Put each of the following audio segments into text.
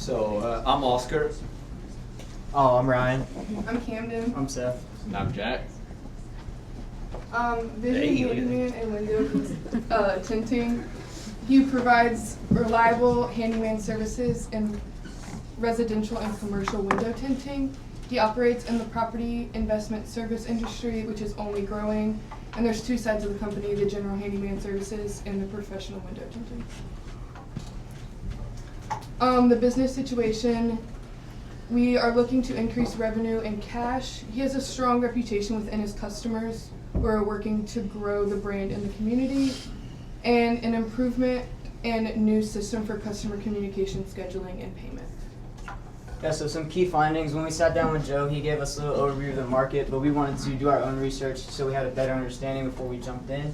I'm Oscar. Oh, I'm Ryan. I'm Camden. I'm Seth. And I'm Jack. Vision Handyman and window tinting. He provides reliable handyman services in residential and commercial window tinting. He operates in the property investment service industry, which is only growing. And there's two sides of the company, the general handyman services and the professional window tinting. The business situation, we are looking to increase revenue and cash. He has a strong reputation within his customers. We're working to grow the brand in the community, and an improvement and new system for customer communication, scheduling, and payment. Yeah, so some key findings. When we sat down with Joe, he gave us a little overview of the market, but we wanted to do our own research so we had a better understanding before we jumped in.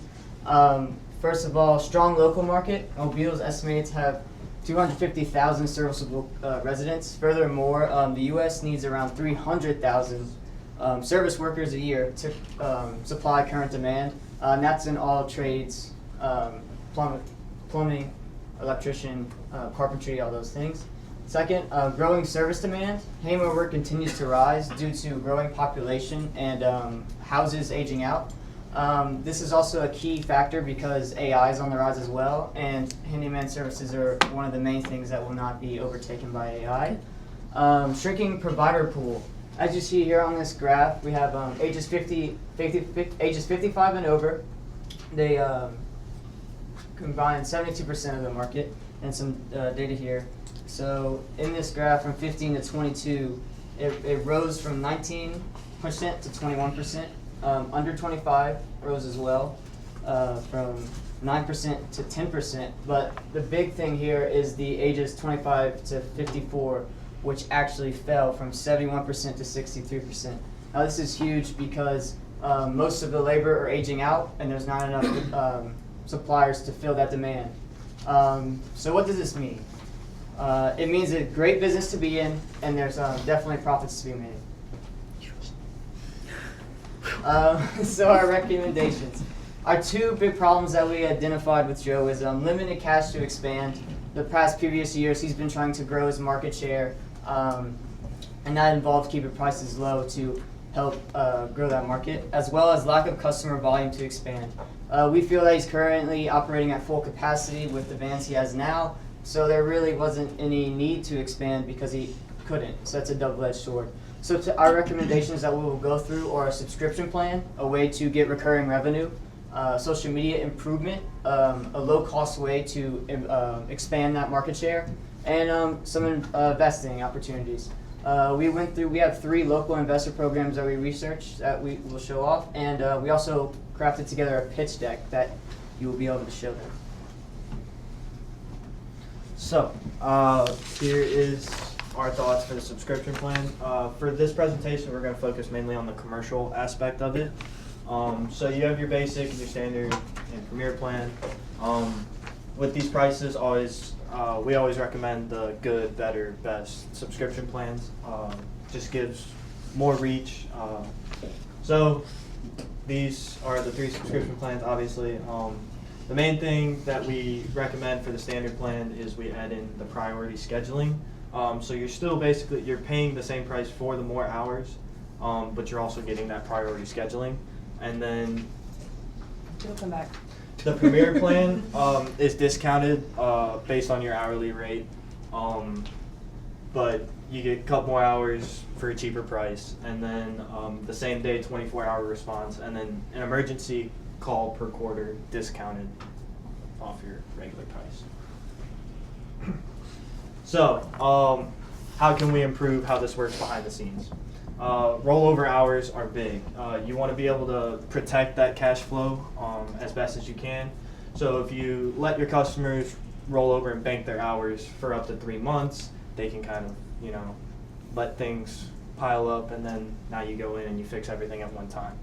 First of all, strong local market. Mobile is estimated to have 250,000 serviceable residents. Furthermore, the U.S. needs around 300,000 service workers a year to supply current demand, and that's in all trades, plumbing, electrician, carpentry, all those things. Second, growing service demand. Handyman work continues to rise due to growing population and houses aging out. This is also a key factor because AI is on the rise as well, and handyman services are one of the main things that will not be overtaken by AI. Shrinking provider pool. As you see here on this graph, we have ages 55 and over. They combine 72% of the market, and some data here. So in this graph from 15 to 22, it rose from 19% to 21%. Under 25 rose as well, from 9% to 10%. But the big thing here is the ages 25 to 54, which actually fell from 71% to 63%. Now this is huge because most of the labor are aging out, and there's not enough suppliers to fill that demand. So what does this mean? It means a great business to be in, and there's definitely profits to be made. So our recommendations. Our two big problems that we identified with Joe is limited cash to expand. The previous years, he's been trying to grow his market share, and that involves keeping prices low to help grow that market, as well as lack of customer volume to expand. We feel that he's currently operating at full capacity with the vans he has now, so there really wasn't any need to expand because he couldn't. So that's a double-edged sword. So our recommendations that we will go through are a subscription plan, a way to get recurring revenue, social media improvement, a low-cost way to expand that market share, and some investing opportunities. We have 3 local investor programs that we researched that we will show off, and we also crafted together a pitch deck that you will be able to show them. So, here is our thoughts for the subscription plan. For this presentation, we're going to focus mainly on the commercial aspect of it. So you have your basic, your standard, and premier plan. With these prices, we always recommend the good, better, best subscription plans. Just gives more reach. So these are the 3 subscription plans, obviously. The main thing that we recommend for the standard plan is we add in the priority scheduling. So you're still you're paying the same price for the more hours, but you're also getting that priority scheduling. And then You'll come back. the premier plan is discounted based on your hourly rate, but you get a couple more hours for a cheaper price, and then the same day 24-hour response, and then an emergency call per quarter discounted off your regular price. So, how can we improve how this works behind the scenes? Rollover hours are big. You want to be able to protect that cash flow as best as you can. So if you let your customers roll over and bank their hours for up to 3 months, they can kind of, let things pile up, and then now you go in and you fix everything at one time.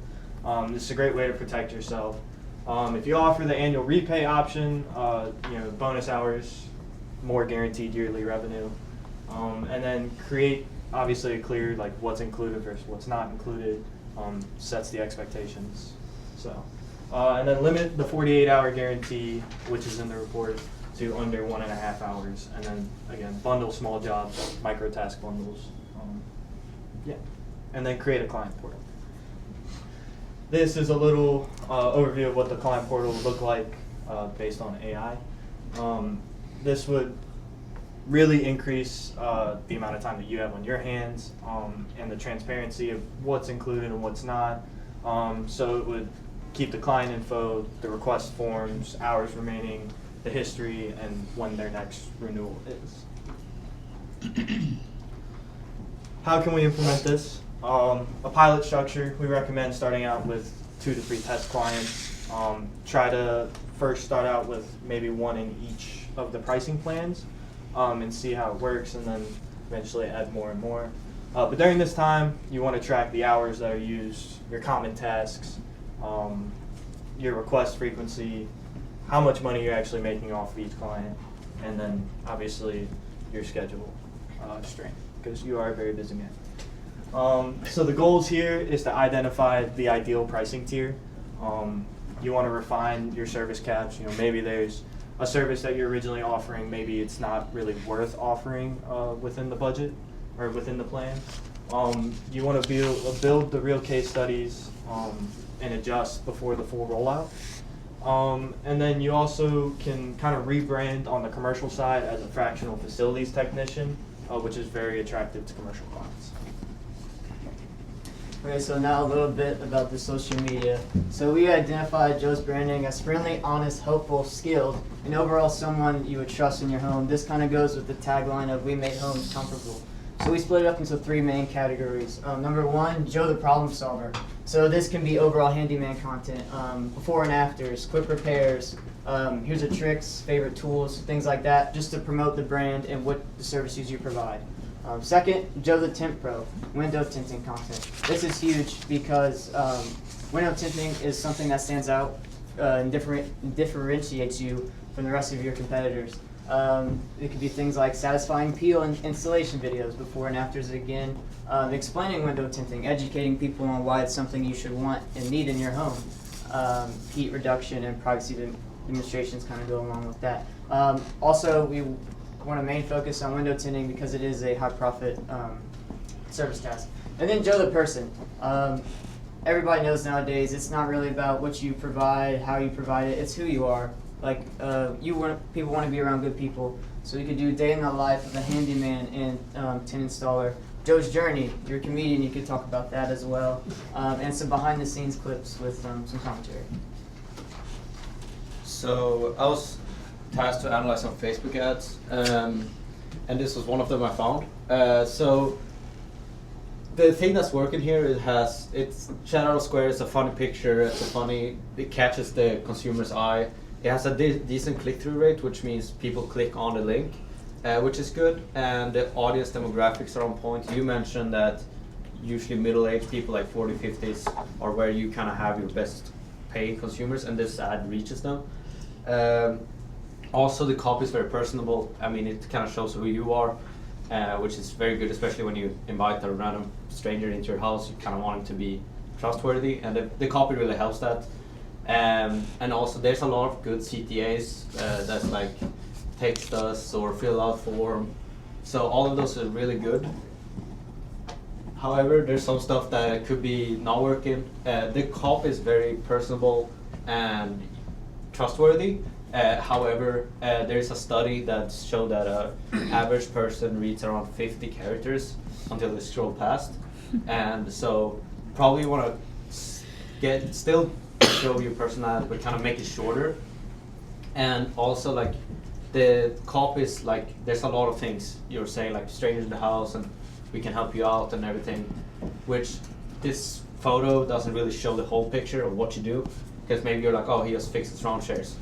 This is a great way to protect yourself. If you offer the annual repay option, bonus hours, more guaranteed yearly revenue, and then create obviously a clear what's included versus what's not included, sets the expectations. So, and then limit the 48-hour guarantee, which is in the report. to under 1.5 hours, and then again bundle small jobs, micro task bundles, yeah, and then create a client portal. This is a little overview of what the client portal would look like based on AI. This would really increase the amount of time that you have on your hands and the transparency of what's included and what's not. So it would keep the client info, the request forms, hours remaining, the history, and when their next renewal is. How can we implement this? A pilot structure, we recommend starting out with 2 to 3 test clients. Try to first start out with maybe 1 in each of the pricing plans and see how it works, and then eventually add more and more. But during this time, you want to track the hours that are used, your common tasks, your request frequency, how much money you're actually making off of each client, and then obviously your schedule strength, because you are a very busy man. So the goals here is to identify the ideal pricing tier. You want to refine your service caps. Maybe there's a service that you're originally offering, maybe it's not really worth offering within the budget or within the plan. You want to build the real case studies and adjust before the full rollout. And then you also can kind of rebrand on the commercial side as a fractional facilities technician, which is very attractive to commercial clients. Okay, so now a little bit about the social media. So we identified Joe's branding as friendly, honest, hopeful, skilled, and overall someone you would trust in your home. This kind of goes with the tagline of "We made homes comfortable." So we split it up into 3 main categories. Number 1, Joe the problem solver. So this can be overall handyman content, before and afters, quick repairs, here's the tricks, favorite tools, things like that, just to promote the brand and what the services you provide. Second, Joe the Tint Pro, window tinting content. This is huge because window tinting is something that stands out and differentiates you from the rest of your competitors. It could be things like satisfying peel and installation videos, before and afters again, explaining window tinting, educating people on why it's something you should want and need in your home. Heat reduction and privacy demonstrations kind of go along with that. Also, we want to main focus on window tinting because it is a high profit service task. And then Joe the person. Everybody knows nowadays it's not really about what you provide, how you provide it, it's who you are. Like people want to be around good people, so you could do a day in the life of a handyman and tin installer. Joe's journey, you're a comedian, you could talk about that as well, and some behind the scenes clips with some commentary. So I was tasked to analyze some Facebook ads, and this was one of them I found. So the thing that's working here, it's Shadow Square, it's a funny picture, it catches the consumer's eye. It has a decent click-through rate, which means people click on the link, which is good, and the audience demographics are on point. You mentioned that usually middle-aged people, like 40s, 50s, are where you kind of have your best paying consumers, and this ad reaches them. Also, the copy is very personable. I mean, it kind of shows who you are, which is very good, especially when you invite a random stranger into your house. You kind of want him to be trustworthy, and the copy really helps that. And also, there's a lot of good CTAs that's like text us or fill out form. So all of those are really good. However, there's some stuff that could be not working. The copy is very personable and trustworthy. However, there's a study that showed that an average person reads around 50 characters until they scroll past. And so probably you want to still show your personality, but kind of make it shorter. And also, like, the copies, like, there's a lot of things you're saying, like strangers in the house and we can help you out and everything, which this photo doesn't really show the whole picture of what you do, because maybe you're like, oh, he just fixes round chairs.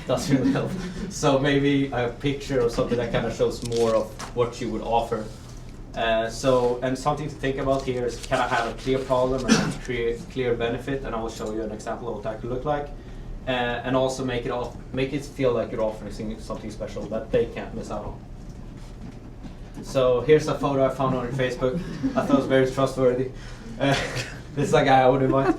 Doesn't really help. So maybe a picture or something that kind of shows more of what you would offer. And something to think about here is, can I have a clear problem and a clear benefit, and I will show you an example of what that could look like. And also make it feel like you're offering something special that they can't miss out on. So here's a photo I found on your Facebook. I thought it was very trustworthy. This is a guy I would invite.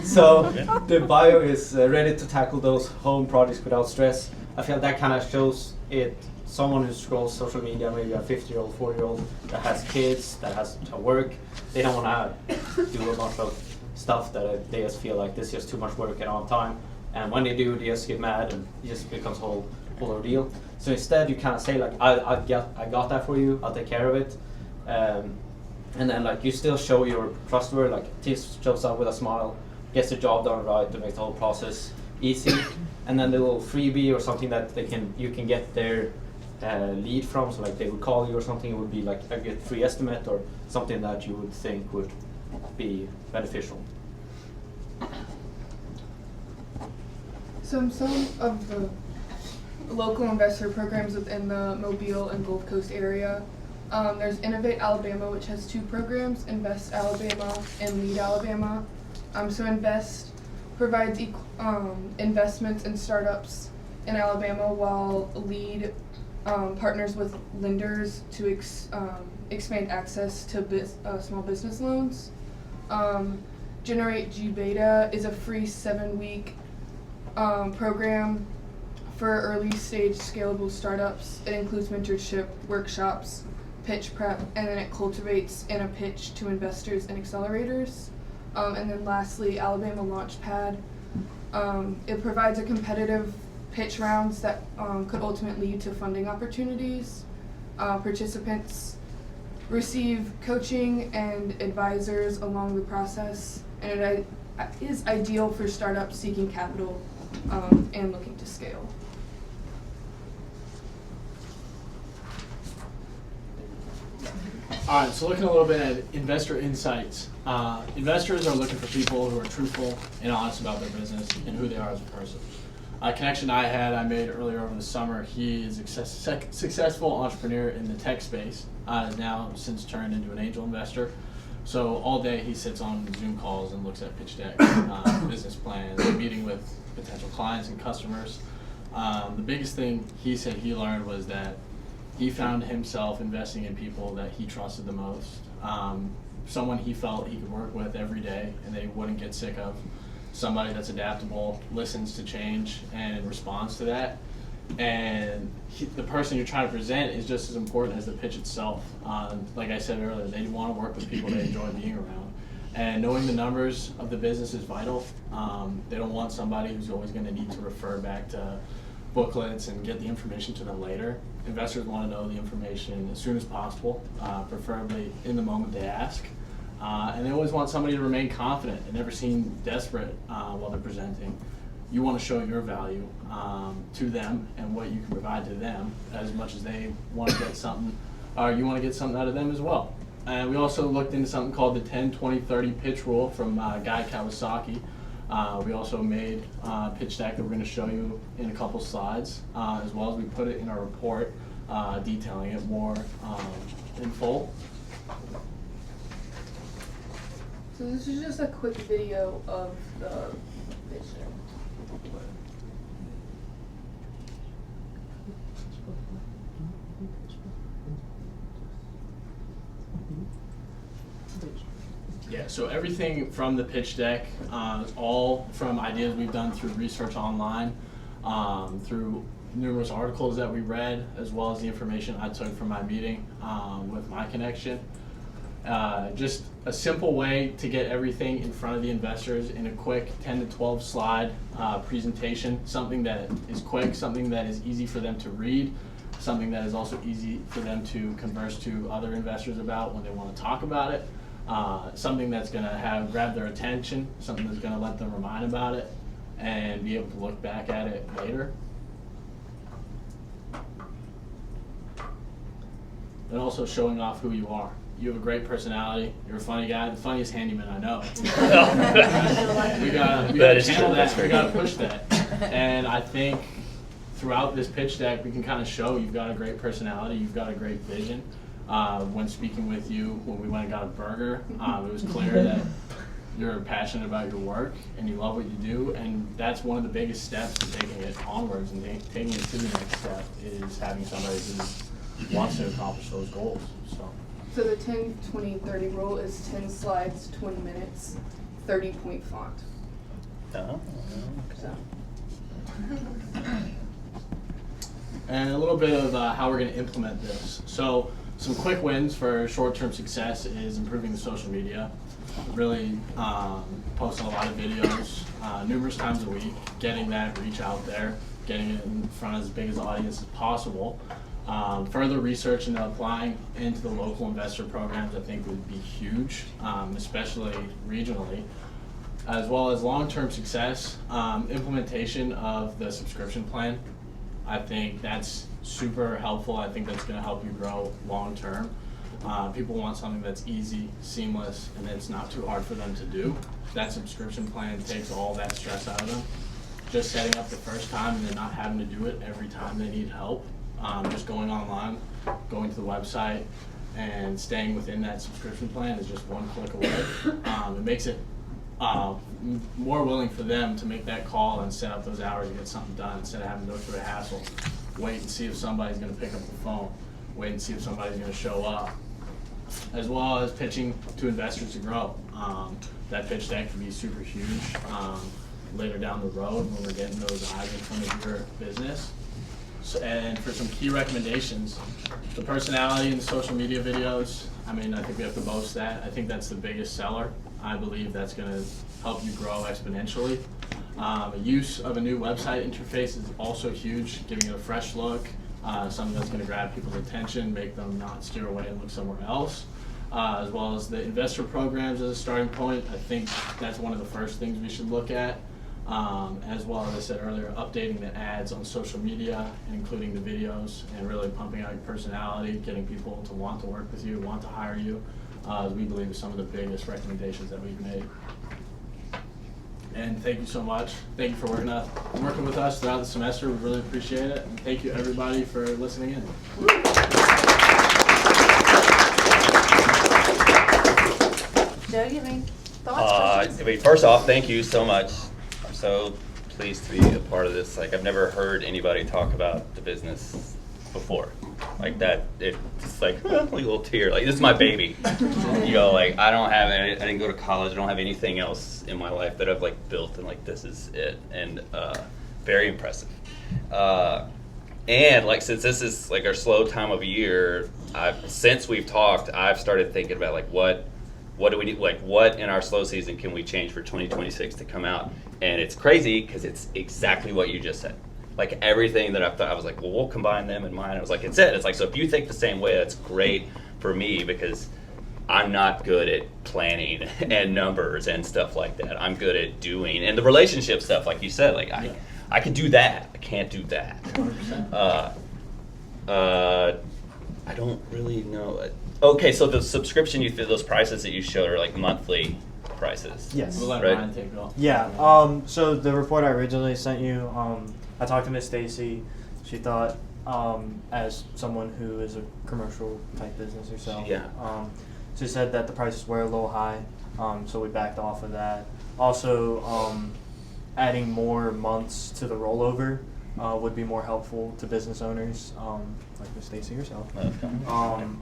So the bio is ready to tackle those home projects without stress. I feel that kind of shows it. Someone who scrolls social media, maybe a 50-year-old, 40-year-old that has kids, that has to work, they don't want to do a bunch of stuff that they just feel like this is just too much work and all the time. And when they do, they just get mad and it just becomes a whole ordeal. So instead, you kind of say like, I got that for you. I'll take care of it. And then like you still show you're trustworthy. Like Tis shows up with a smile, gets the job done right to make the whole process easy. And then the little freebie or something that you can get their lead from. So like they would call you or something. It would be like a good free estimate or something that you would think would be beneficial. Some of the local investor programs within the Mobile and Gulf Coast area. There's Innovate Alabama, which has 2 programs, Invest Alabama and Lead Alabama. So Invest provides investments in startups in Alabama, while Lead partners with lenders to expand access to small business loans. Generate G Beta is a free 7-week program for early stage scalable startups. It includes mentorship, workshops, pitch prep, and then it cultivates in a pitch to investors and accelerators. And then lastly, Alabama Launchpad. It provides a competitive pitch rounds that could ultimately lead to funding opportunities. Participants receive coaching and advisors along the process, and it is ideal for startups seeking capital and looking to scale. All right, so looking a little bit at investor insights. Investors are looking for people who are truthful and honest about their business and who they are as a person. A connection I made earlier over the summer, he is a successful entrepreneur in the tech space, has now since turned into an angel investor. So all day he sits on Zoom calls and looks at pitch decks, business plans, meeting with potential clients and customers. The biggest thing he said he learned was that he found himself investing in people that he trusted the most, someone he felt he could work with every day and that he wouldn't get sick of, somebody that's adaptable, listens to change, and responds to that. And the person you're trying to present is just as important as the pitch itself. Like I said earlier, they want to work with people they enjoy being around. And knowing the numbers of the business is vital. They don't want somebody who's always going to need to refer back to booklets and get the information to them later. Investors want to know the information as soon as possible, preferably in the moment they ask. And they always want somebody to remain confident and never seem desperate while they're presenting. You want to show your value to them and what you can provide to them as much as they want to get something, or you want to get something out of them as well. And we also looked into something called the 10-20-30 pitch rule from Guy Kawasaki. We also made a pitch deck that we're going to show you in a couple slides, as well as we put it in our report detailing it more in full. So this is just a quick video of the pitch deck. Yeah, so everything from the pitch deck is all from ideas we've done through research online, through numerous articles that we read, as well as the information I took from my meeting with my connection. Just a simple way to get everything in front of the investors in a quick 10 to 12 slide presentation, something that is quick, something that is easy for them to read, something that is also easy for them to converse to other investors about when they want to talk about it. Something that's going to grab their attention, something that's going to let them remind about it and be able to look back at it later. And also showing off who you are. You have a great personality. You're a funny guy, the funniest handyman I know. we gotta channel that. We gotta push that. And I think throughout this pitch deck, we can kind of show you've got a great personality, you've got a great vision. When speaking with you, when we went and got a burger, it was clear that you're passionate about your work and you love what you do, and that's one of the biggest steps to taking it onwards and taking it to the next step is having somebody who wants to accomplish those goals. So the 10-20-30 rule is 10 slides, 20 minutes, 30-point font. Oh, So. and a little bit of how we're going to implement this. So some quick wins for short-term success is improving the social media, really posting a lot of videos numerous times a week, getting that reach out there, getting it in front of as big as an audience as possible. Further research and applying into the local investor programs I think would be huge, especially regionally, as well as long-term success, implementation of the subscription plan. I think that's super helpful. I think that's going to help you grow long-term. People want something that's easy, seamless, and it's not too hard for them to do. That subscription plan takes all that stress out of them. Just setting up the first time and then not having to do it every time they need help. Just going online, going to the website, and staying within that subscription plan is just one click away. It makes it more willing for them to make that call and set up those hours and get something done instead of having to go through a hassle. Wait and see if somebody's going to pick up the phone. Wait and see if somebody's going to show up. As well as pitching to investors to grow. That pitch deck can be super huge later down the road when we're getting those eyes in front of your business. So, and for some key recommendations, the personality in the social media videos, I mean, I think we have to boast that. I think that's the biggest seller. I believe that's going to help you grow exponentially. Use of a new website interface is also huge, giving it a fresh look, something that's going to grab people's attention, make them not steer away and look somewhere else. As well as the investor programs as a starting point. I think that's one of the first things we should look at. As well as I said earlier, updating the ads on social media, including the videos, and really pumping out your personality, getting people to want to work with you, want to hire you, as we believe is some of the biggest recommendations that we've made. And thank you so much. Thank you for working with us throughout the semester. We really appreciate it. And thank you everybody for listening in. Joe, you have any thoughts? I mean, first off, thank you so much. I'm so pleased to be a part of this. Like, I've never heard anybody talk about the business before. Like that, it's like a little tear. Like, this is my baby. You know, like, I didn't go to college. I don't have anything else in my life that I've like built, and like this is it. And very impressive. And like, since this is like our slow time of year, since we've talked, I've started thinking about like what do we need, like what in our slow season can we change for 2026 to come out? And it's crazy because it's exactly what you just said. Like everything that I thought, I was like, well, we'll combine them and mine. I was like, it's it. It's like, so if you think the same way, that's great for me because I'm not good at planning and numbers and stuff like that. I'm good at doing, and the relationship stuff, like you said, like I can do that. I can't do that. 100%. I don't really know. Okay, so the subscription, those prices that you showed are like monthly prices. Yes. We'll let Right. Ryan take it off. Yeah. So the report I originally sent you, I talked to Miss Stacy. She thought, as someone who is a commercial type business herself, she said that the prices were a little high. So we backed off of that. Also, adding more months to the rollover would be more helpful to business owners, like Miss Stacy herself.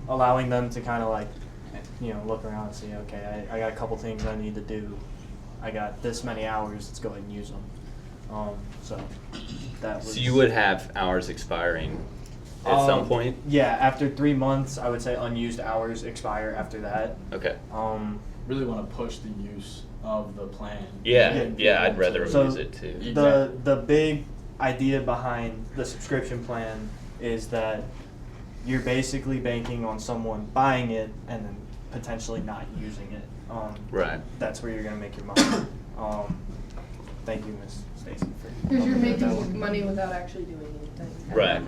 Allowing them to kind of like, look around and see, okay, I got a couple things I need to do. I got this many hours, let's go ahead and use them. So that was. So you would have hours expiring at some point? Yeah, after 3 months, I would say unused hours expire after that. Okay. Really want to push the use of the plan. Yeah, I'd rather So use it too. The big idea behind the subscription plan is that you're basically banking on someone buying it and then potentially not using it. Right. That's where you're going to make your money. Thank you, Ms. Stacy, for Because you're helping with that making one. money without actually doing anything. Right.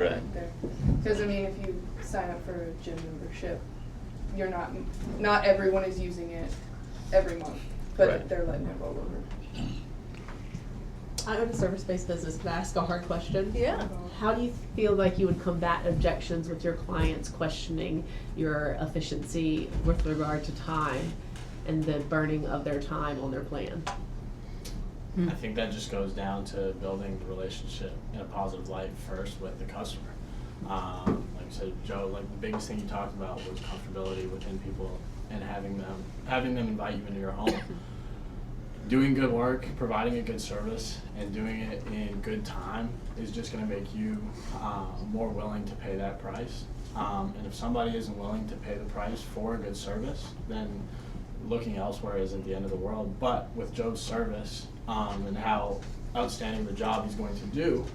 Because I mean, if you sign up for a gym membership, you're not everyone is using it every month, but Right. they're letting it roll over. I own a service-based business. Can I ask a hard question? Yeah. How do you feel like you would combat objections with your clients questioning your efficiency with regard to time and the burning of their time on their plan? I think that just goes down to building the relationship in a positive light first with the customer. Like I said, Joe, like the biggest thing you talked about was comfortability within people and having them invite you into your home. doing good work, providing a good service, and doing it in good time is just going to make you more willing to pay that price. And if somebody isn't willing to pay the price for a good service, then looking elsewhere isn't the end of the world. But with Joe's service and how outstanding the job he's going to do,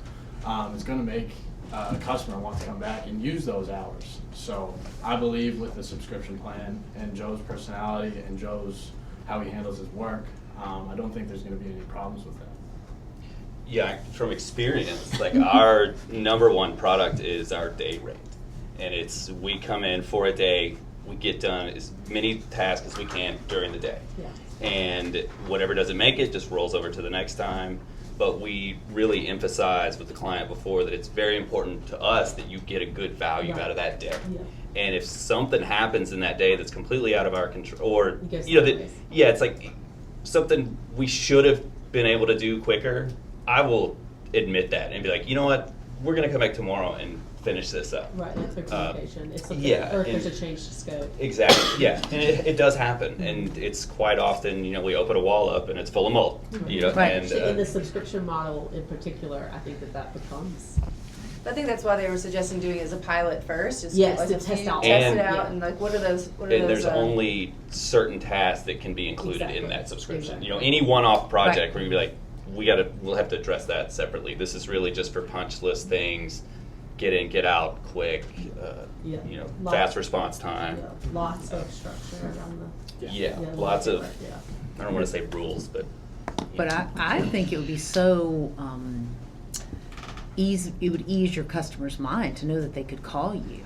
it's going to make a customer want to come back and use those hours. So I believe with the subscription plan and Joe's personality and Joe's how he handles his work, I don't think there's going to be any problems with that. Yeah, from experience, like our number one product is our day rate. And it's, we come in for a day, we get done as many tasks as we can during the day. Yeah. And whatever doesn't make it just rolls over to the next time. But we really emphasize with the client before that it's very important to us that you get a good value Right. out of that day. Yeah. And if something happens in that day that's completely out of our control, or It goes you know, that, sideways. yeah, it's like something we should have been able to do quicker, I will admit that and be like, you know what, we're gonna come back tomorrow and finish this up. Right, that's their communication. It's something, yeah, or if there's and- a change to scope. Exactly, yeah, and it does happen, and it's quite often, you know, we open a wall up and it's full of mold, you know, Right. and Actually, in the subscription model in particular, I think that becomes, I think that's why they were suggesting doing it as a pilot first, just Yes, like to a test few- out. test And- it out, Yeah. and like what are those? and there's only certain tasks that can be included in Exactly. that subscription. You know, Exactly. any one-off project Right. where you'd be like, we'll have to address that separately. This is really just for punch list things, get in, get out, quick, Yeah. you know, Lots- fast response time. lots of structure around the. Yeah, yeah, lots of, yeah. I don't want to say rules, but. But I think it would be so it would ease your customer's mind to know that they could call you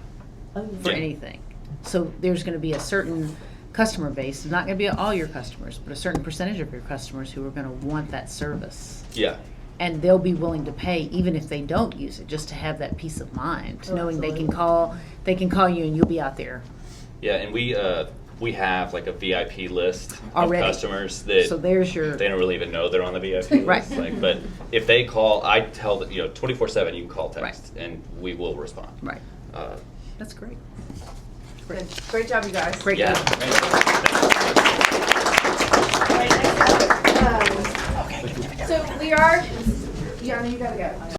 Oh, for Yeah. anything. So there's going to be a certain customer base, it's not going to be all your customers, but a certain percentage of your customers who are going to want that service. Yeah, And they'll be willing to pay even if they don't use it, just to have that peace of mind, Oh, knowing they can absolutely. call you and you'll be out there. yeah, and we have like a VIP list Already. of customers that So there's your they don't really even know they're on the VIP Right. list. Like, but if they call, I tell them, you know, 24/7 you can call, text, and we will respond. right. Uh, That's great. Good. Great job, you guys. Great yeah. job. So we are, yeah, you gotta go.